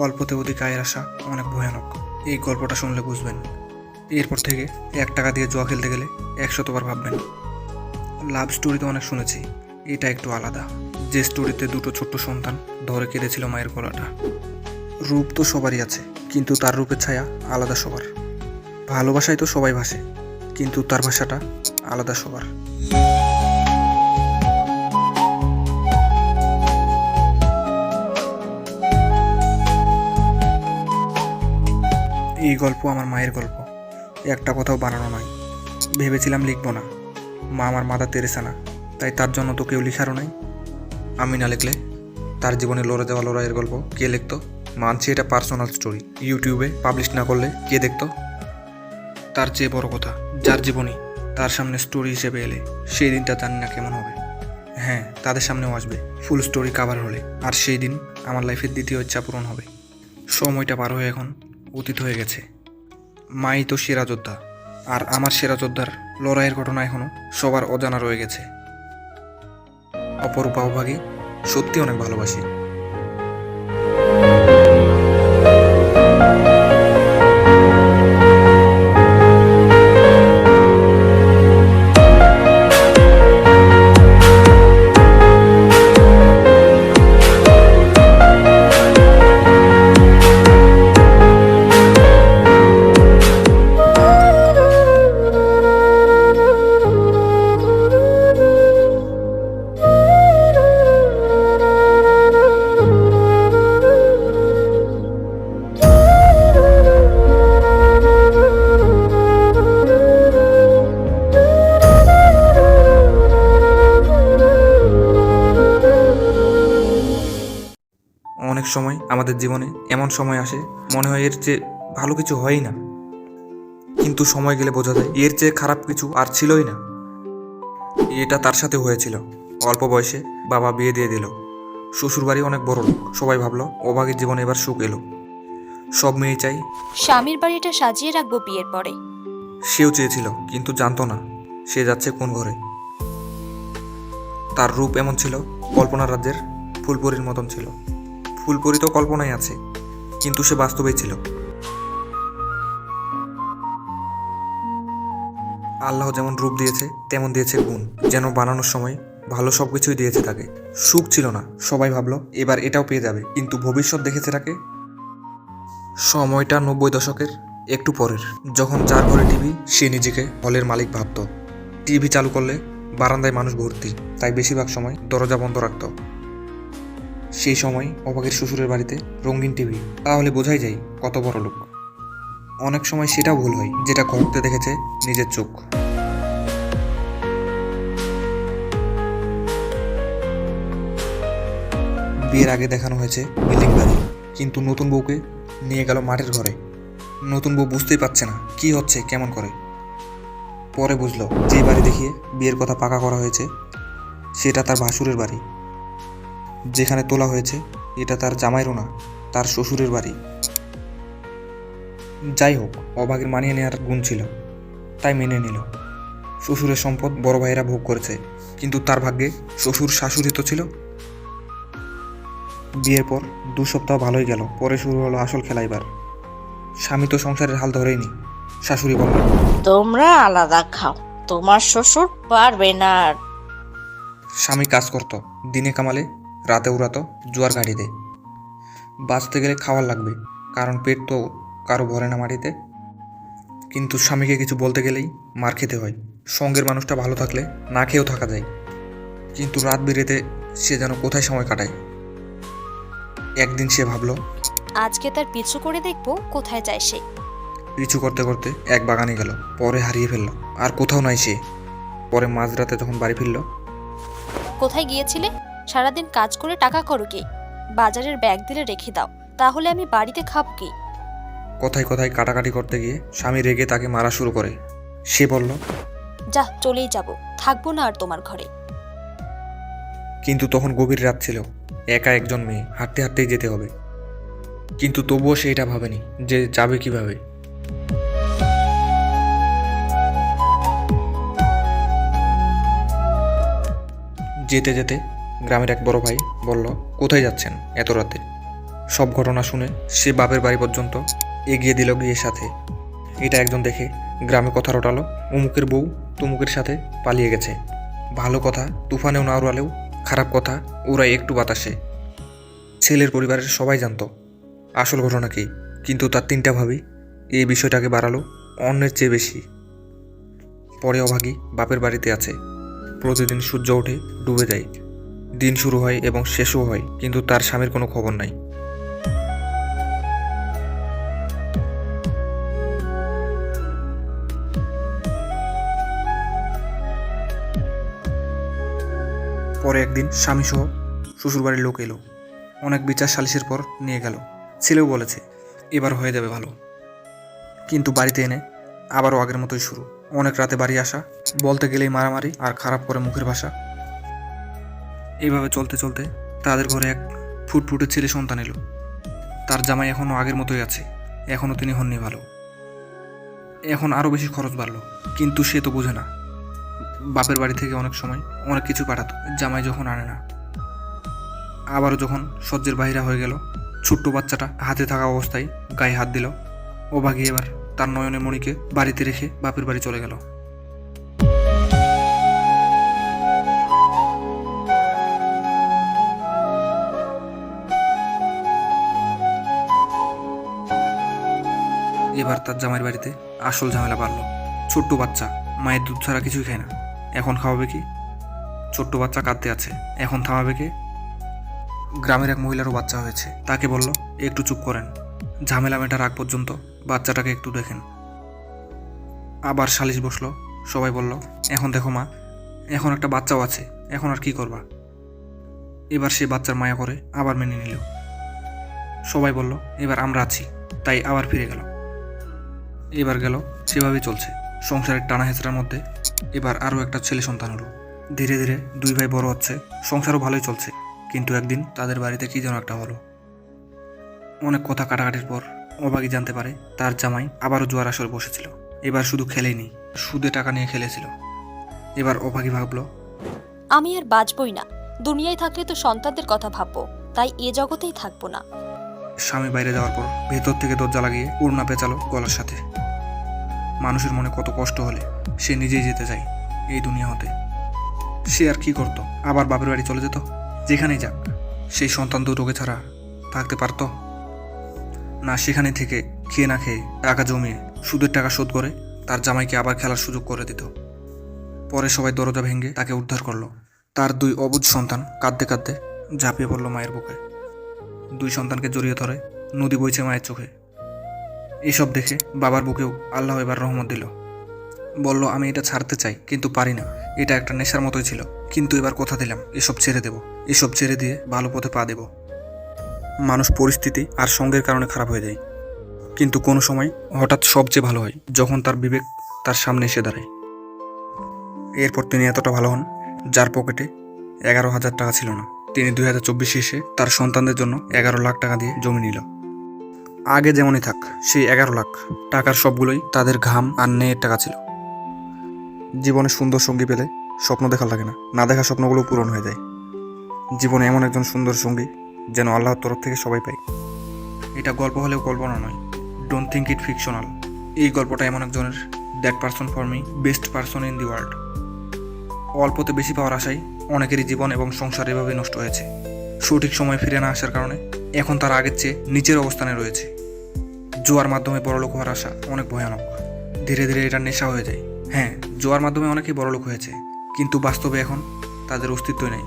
অল্পতে অধিক আয়ের আশা অনেক ভয়ানক। এই গল্পটা শুনলে বুঝবেন। এরপর থেকে 1 টাকা দিয়ে জুয়া খেলতে গেলে 100বার ভাববেন। লাভ স্টোরি তো অনেক শুনেছি, এটা একটু আলাদা। যে স্টোরিতে দুটো ছোট্ট সন্তান ধরে কেঁদেছিল মায়ের গলাটা। রূপ তো সবারই আছে, কিন্তু তার রূপের ছায়া আলাদা সবার। ভালোবাসায় তো সবাই ভাসে, কিন্তু তার ভাষাটা আলাদা সবার। এই গল্প আমার মায়ের গল্প, একটা কথাও বানানো নয়। ভেবেছিলাম লিখব না, মা আমার মাদার তেরেসা না, তাই তার জন্য তো কেউ লিখারও নাই। আমি না লিখলে তার জীবনে লড়ে যাওয়া লড়াইয়ের গল্প কে লিখতো? মানছি এটা পার্সোনাল স্টোরি, ইউটিউবে পাবলিশ না করলে কে দেখতো? তার চেয়ে বড় কথা, যার জীবনী তার সামনে স্টোরি হিসেবে এলে সেই দিনটা জানি না কেমন হবে। হ্যাঁ, তাদের সামনেও আসবে ফুল স্টোরি কাভার হলে, আর সেই দিন আমার লাইফের দ্বিতীয় ইচ্ছা পূরণ হবে। সময়টা পার হয়ে এখন অতীত হয়ে গেছে। মাই তো সেরা যোদ্ধা, আর আমার সেরা যোদ্ধার লড়াইয়ের ঘটনা এখনো সবার অজানা রয়ে গেছে। অপরূপা অভাগী, সত্যি অনেক ভালোবাসি। অনেক সময় আমাদের জীবনে এমন সময় আসে মনে হয় এর চেয়ে ভালো কিছু হয়ই না, কিন্তু সময় গেলে বোঝা যায় এর চেয়ে খারাপ কিছু আর ছিলই না। এটা তার সাথে হয়েছিল। অল্প বয়সে বাবা বিয়ে দিয়ে দিল। শ্বশুরবাড়ি অনেক বড় লোক, সবাই ভাবলো অভাগীর জীবনে এবার সুখ এলো। সব মেয়ে চাই স্বামীর বাড়িটা সাজিয়ে রাখবো বিয়ের পরে। সেও চেয়েছিল, কিন্তু জানতো না সে যাচ্ছে কোন ঘরে। তার রূপ এমন ছিল, কল্পনা রাজ্যের ফুলপরীর মতন ছিল। ফুলপরী তো কল্পনায় আছে, কিন্তু সে বাস্তবেই ছিল। আল্লাহ যেমন রূপ দিয়েছে তেমন দিয়েছে গুণ, যেন বানানোর সময় ভালো সবকিছুই দিয়েছে তাকে। সুখ ছিল না, সবাই ভাবলো এবার এটাও পেয়ে যাবে, কিন্তু ভবিষ্যৎ দেখেছে তাকে। সময়টা 90 দশকের একটু পরের, যখন যার ঘরে টিভি সে নিজেকে হলের মালিক ভাবত। টিভি চালু করলে বারান্দায় মানুষ ভর্তি, তাই বেশিরভাগ সময় দরজা বন্ধ রাখত। সেই সময় অভাগীর শ্বশুরের বাড়িতে রঙিন টিভি, তাহলে বোঝাই যায় কত বড় লোক। অনেক সময় সেটাও ভুল হয় যেটা ঘটতে দেখেছে নিজের চোখ। বিয়ের আগে দেখানো হয়েছে বিল্ডিং বাড়ি, কিন্তু নতুন বউকে নিয়ে গেল মাটির ঘরে। নতুন বউ বুঝতেই পারছে না কি হচ্ছে কেমন করে। পরে বুঝলো যে বাড়ি দেখিয়ে বিয়ের কথা পাকা করা হয়েছে সেটা তার ভাসুরের বাড়ি। যেখানে তোলা হয়েছে এটা তার জামাইরও না, তার শ্বশুরের বাড়ি। যাই হোক, অভাগীর মানিয়ে নেওয়ার গুণ ছিল, তাই মেনে নিল। শ্বশুরের সম্পদ বড় ভাইয়েরা ভোগ করেছে, কিন্তু তার ভাগ্যে শ্বশুর শাশুড়ি তো ছিল। বিয়ের পর 2 সপ্তাহ ভালোই গেল, পরে শুরু হলো আসল খেলা। এবার স্বামী তো সংসারের হাল ধরেইনি। শাশুড়ি বলল, তোমরা আলাদা খাও, তোমার শ্বশুর পারবে না আর। স্বামী কাজ করত, দিনে কামালে রাতে উড়াতো জুয়ার ঘাটিতে। বাঁচতে গেলে খাওয়ার লাগবে, কারণ পেট তো কারো ভরে না মাটিতে। কিন্তু স্বামীকে কিছু বলতে গেলেই মার খেতে হয়। সঙ্গের মানুষটা ভালো থাকলে না খেয়েও থাকা যায়, কিন্তু রাত বেরেতে সে যেন কোথায় সময় কাটায়। একদিন সে ভাবলো আজকে তার পিছু করে দেখবো কোথায় যায় সে। পিছু করতে করতে এক বাগানে গেল, পরে হারিয়ে ফেলল, আর কোথাও নাই সে। পরে মাঝরাতে যখন বাড়ি ফিরল, কোথায় গিয়েছিলে? সারাদিন কাজ করে টাকা করো কি? বাজারের ব্যাগ দিলে রেখে দাও, তাহলে আমি বাড়িতে খাবো কি? কথায় কথায় কাটাকাটি করতে গিয়ে স্বামী রেগে তাকে মারা শুরু করে। সে বলল, যা, চলেই যাব, থাকবো না আর তোমার ঘরে। কিন্তু তখন গভীর রাত ছিল, একা একজন মেয়ে, হাঁটতে হাঁটতেই যেতে হবে। কিন্তু তবুও সে এটা ভাবেনি যে যাবে কিভাবে। যেতে যেতে গ্রামের এক বড় ভাই বলল, কোথায় যাচ্ছেন এত রাতে? সব ঘটনা শুনে সে বাপের বাড়ি পর্যন্ত এগিয়ে দিল গিয়ে সাথে। এটা একজন দেখে গ্রামে কথা রটালো, অমুকের বউ তমুকের সাথে পালিয়ে গেছে। ভালো কথা তুফানেও না উড়ালেও খারাপ কথা ওরাই একটু বাতাসে। ছেলের পরিবারের সবাই জানতো আসল ঘটনা কী, কিন্তু তার তিনটা ভাবি এই বিষয়টাকে বাড়ালো অন্যের চেয়ে বেশি। পরে অভাগী বাপের বাড়িতে আছে। প্রতিদিন সূর্য ওঠে ডুবে যায়, দিন শুরু হয় এবং শেষও হয়, কিন্তু তার স্বামীর কোনো খবর নাই। পরে একদিন স্বামীসহ শ্বশুরবাড়ির লোক এলো, অনেক বিচার সালিশের পর নিয়ে গেল। ছেলেও বলেছে এবার হয়ে যাবে ভালো, কিন্তু বাড়িতে এনে আবারও আগের মতোই শুরু। অনেক রাতে বাড়ি আসা, বলতে গেলেই মারামারি আর খারাপ করে মুখের ভাষা। এইভাবে চলতে চলতে তাদের ঘরে এক ফুটফুটে ছেলে সন্তান এলো। তার জামাই এখনও আগের মতোই আছে, এখনও তিনি হননি ভালো। এখন আরও বেশি খরচ বাড়লো, কিন্তু সে তো বোঝে না। বাপের বাড়ি থেকে অনেক সময় অনেক কিছু পাঠাতো, জামাই যখন আনে না। আবারও যখন সহ্যের বাহিরা হয়ে গেল, ছোট্ট বাচ্চাটা হাতে থাকা অবস্থায় গায়ে হাত দিল। অভাগী এবার তার নয়নের মণিকে বাড়িতে রেখে বাপের বাড়ি চলে গেল। এবার তার জামাইয়ের বাড়িতে আসল ঝামেলা বাড়ল। ছোট্ট বাচ্চা মায়ের দুধ ছাড়া কিছুই খায় না, এখন খাওয়াবে কি? ছোট্ট বাচ্চা কাঁদতে আছে, এখন থামাবে কে? গ্রামের এক মহিলারও বাচ্চা হয়েছে, তাকে বলল একটু চুপ করেন, ঝামেলা মেটার আগ পর্যন্ত বাচ্চাটাকে একটু দেখেন। আবার সালিশ বসলো, সবাই বলল এখন দেখো মা, এখন একটা বাচ্চাও আছে, এখন আর কি করবা? এবার সে বাচ্চার মায়া করে আবার মেনে নিল। সবাই বলল এবার আমরা আছি, তাই আবার ফিরে গেল। এবার গেল সেভাবেই চলছে। সংসারের টানা হেঁচড়ার মধ্যে এবার আরও একটা ছেলে সন্তান হলো। ধীরে ধীরে দুই ভাই বড় হচ্ছে, সংসারও ভালোই চলছে। কিন্তু একদিন তাদের বাড়িতে কি যেন একটা হলো। অনেক কথা কাটাকাটির পর অভাগী জানতে পারে তার জামাই আবারও জুয়ার আসরে বসেছিল। এবার শুধু খেলেইনি, সুদে টাকা নিয়ে খেলেছিল। এবার অভাগী ভাবলো আমি আর বাঁচবই না, দুনিয়ায় থাকলে তো সন্তানদের কথা ভাববো, তাই এ জগতেই থাকবো না। স্বামী বাইরে যাওয়ার পর ভেতর থেকে দরজা লাগিয়ে ওড়না পেঁচালো গলার সাথে। মানুষের মনে কত কষ্ট হলে সে নিজেই যেতে চায় এই দুনিয়া হতে। সে আর কি করতো, আবার বাপের বাড়ি চলে যেত। যেখানেই যাক সেই সন্তান দুটোকে ছাড়া থাকতে পারতো না। সেখানে থেকে খেয়ে না খেয়ে টাকা জমিয়ে সুদের টাকা শোধ করে তার জামাইকে আবার খেলার সুযোগ করে দিত। পরে সবাই দরজা ভেঙে তাকে উদ্ধার করলো। তার দুই অবুঝ সন্তান কাঁদতে কাঁদতে ঝাঁপিয়ে পড়লো মায়ের বুকে। দুই সন্তানকে জড়িয়ে ধরে নদী বইছে মায়ের চোখে। এসব দেখে বাবার বুকেও আল্লাহ এবার রহমত দিল। বলল আমি এটা ছাড়তে চাই, কিন্তু পারি না। এটা একটা নেশার মতোই ছিল, কিন্তু এবার কথা দিলাম এসব ছেড়ে দেব। এসব ছেড়ে দিয়ে ভালো পথে পা দেব। মানুষ পরিস্থিতি আর সঙ্গের কারণে খারাপ হয়ে যায়, কিন্তু কোনো সময় হঠাৎ সবচেয়ে ভালো হয় যখন তার বিবেক তার সামনে এসে দাঁড়ায়। এরপর তিনি এতটা ভালো হন যার পকেটে 11,000 টাকা ছিল না। তিনি 2024 এসে তার সন্তানদের জন্য 11 লাখ টাকা দিয়ে জমি নিল। আগে যেমনই থাক, সেই 11 লাখ টাকার সবগুলোই তাদের ঘাম আর ন্যায়ের টাকা ছিল। জীবনে সুন্দর সঙ্গী পেলে স্বপ্ন দেখা লাগে না, না দেখা স্বপ্নগুলো পূরণ হয়ে যায়। জীবনে এমন একজন সুন্দর সঙ্গী যেন আল্লাহর তরফ থেকে সবাই পায়। এটা গল্প হলেও কল্পনা নয়, ডোন্ট থিঙ্ক ইট ফিকশনাল। এই গল্পটা এমন একজনের, that person for me, best person in the world. অল্পতে বেশি পাওয়ার আশায় অনেকেরই জীবন এবং সংসার এভাবে নষ্ট হয়েছে। সঠিক সময় ফিরে না আসার কারণে এখন তারা আগের চেয়ে নিচের অবস্থানে রয়েছে। জুয়ার মাধ্যমে বড়লোক হওয়ার আশা অনেক ভয়ানক। ধীরে ধীরে এটা নেশা হয়ে যায়। হ্যাঁ, জুয়ার মাধ্যমে অনেকেই বড়লোক হয়েছে, কিন্তু বাস্তবে এখন তাদের অস্তিত্বই নেই।